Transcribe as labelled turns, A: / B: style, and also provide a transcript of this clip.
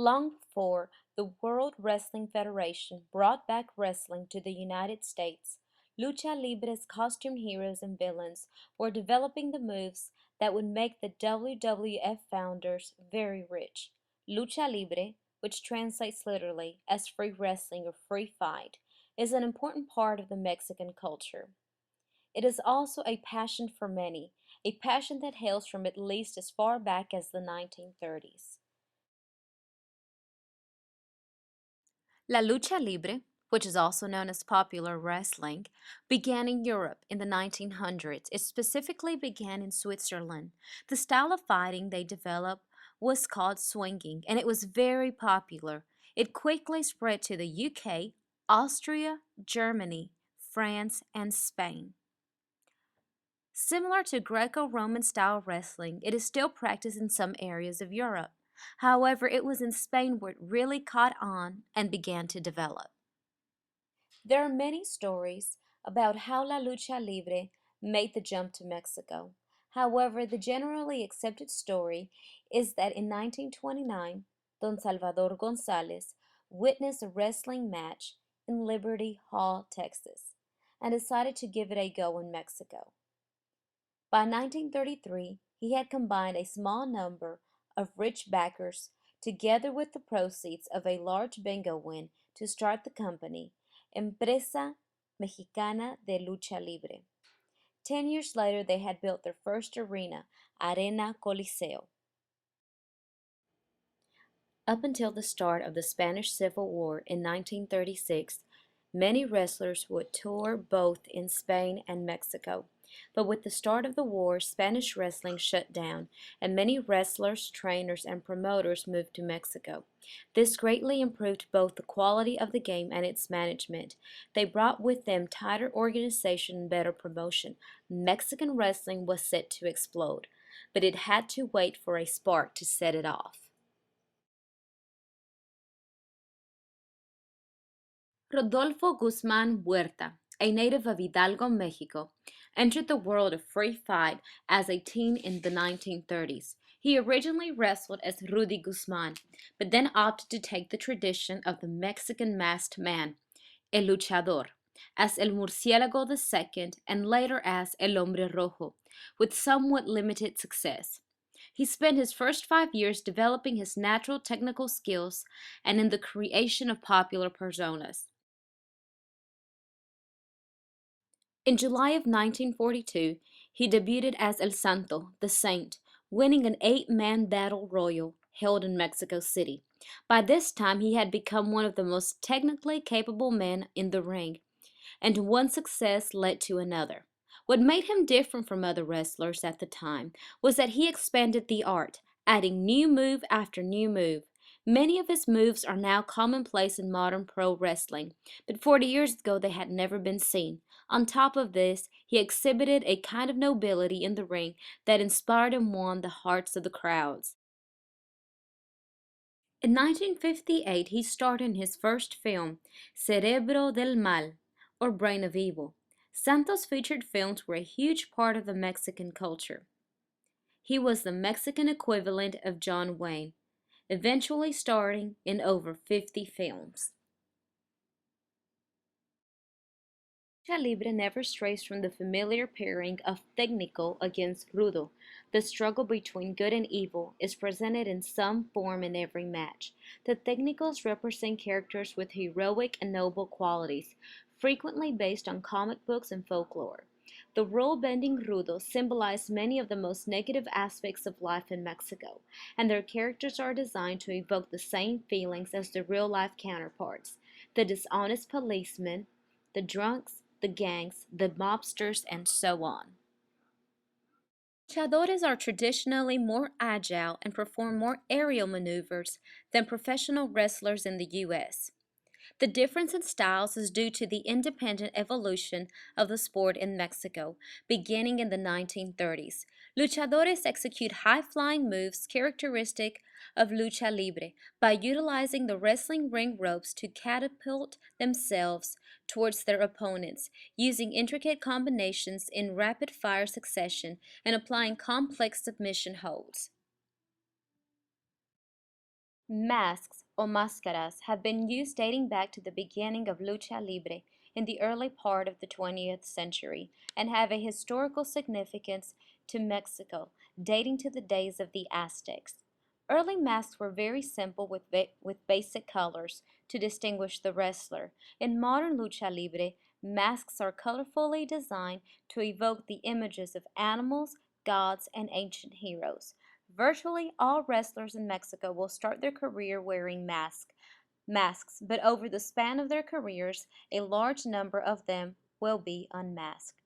A: Long before the World Wrestling Federation brought back wrestling to the United States, Lucha Libre's costume heroes and villains were developing the moves that would make the WWF founders very rich. Lucha Libre, which translates literally as free wrestling or free fight, is an important part of the Mexican culture. It is also a passion for many, a passion that hails from at least as far back as the 1930s. La lucha libre, which is also known as popular wrestling, began in Europe in the 1900s. It specifically began in Switzerland. The style of fighting they developed was called swinging, and it was very popular. It quickly spread to the UK, Austria, Germany, France, and Spain. Similar to Greco-Roman style wrestling, it is still practiced in some areas of Europe. However, it was in Spain where it really caught on and began to develop. There are many stories about how La Lucha Libre made the jump to Mexico. However, the generally accepted story is that in 1929, Don Salvador Gonzalez witnessed a wrestling match in Liberty Hall, Texas, and decided to give it a go in Mexico. By 1933, he had combined a small number of rich backers together with the proceeds of a large bingo win to start the company, Empresa Mexicana de Lucha Libre. 10 years later, they had built their first arena, Arena Coliseo. Up until the start of the Spanish Civil War in 1936, many wrestlers would tour both in Spain and Mexico. But with the start of the war, Spanish wrestling shut down, and many wrestlers, trainers, and promoters moved to Mexico. This greatly improved both the quality of the game and its management. They brought with them tighter organization and better promotion. Mexican wrestling was set to explode, but it had to wait for a spark to set it off. Rodolfo Guzman Huerta, a native of Hidalgo, Mexico, entered the world of free fight as a teen in the 1930s. He originally wrestled as Rudy Guzman, but then opted to take the tradition of the Mexican masked man, El Luchador, as El Murciélago II, and later as El Hombre Rojo, with somewhat limited success. He spent his first 5 years developing his natural technical skills and in the creation of popular personas. In July of 1942, he debuted as El Santo, the Saint, winning an 8-man battle royal held in Mexico City. By this time, he had become one of the most technically capable men in the ring, and one success led to another. What made him different from other wrestlers at the time was that he expanded the art, adding new move after new move. Many of his moves are now commonplace in modern pro wrestling, but 40 years ago they had never been seen. On top of this, he exhibited a kind of nobility in the ring that inspired and won the hearts of the crowds. In 1958, he starred in his first film, Cerebro del Mal, or Brain of Evil. Santos' featured films were a huge part of the Mexican culture. He was the Mexican equivalent of John Wayne, eventually starring in over 50 films. Lucha Libre never strays from the familiar pairing of técnico against rudo. The struggle between good and evil is presented in some form in every match. The técnicos represent characters with heroic and noble qualities, frequently based on comic books and folklore. The rule-bending rudos symbolize many of the most negative aspects of life in Mexico, and their characters are designed to evoke the same feelings as their real-life counterparts: the dishonest policemen, the drunks, the gangs, the mobsters, and so on. Luchadores are traditionally more agile and perform more aerial maneuvers than professional wrestlers in the U.S. The difference in styles is due to the independent evolution of the sport in Mexico, beginning in the 1930s. Luchadores execute high-flying moves characteristic of lucha libre by utilizing the wrestling ring ropes to catapult themselves towards their opponents, using intricate combinations in rapid-fire succession and applying complex submission holds. Masks or máscaras have been used dating back to the beginning of Lucha Libre in the early part of the 20th century and have a historical significance to Mexico dating to the days of the Aztecs. Early masks were very simple with basic colors to distinguish the wrestler. In modern Lucha Libre, masks are colorfully designed to evoke the images of animals, gods, and ancient heroes. Virtually all wrestlers in Mexico will start their career wearing masks, but over the span of their careers, a large number of them will be unmasked.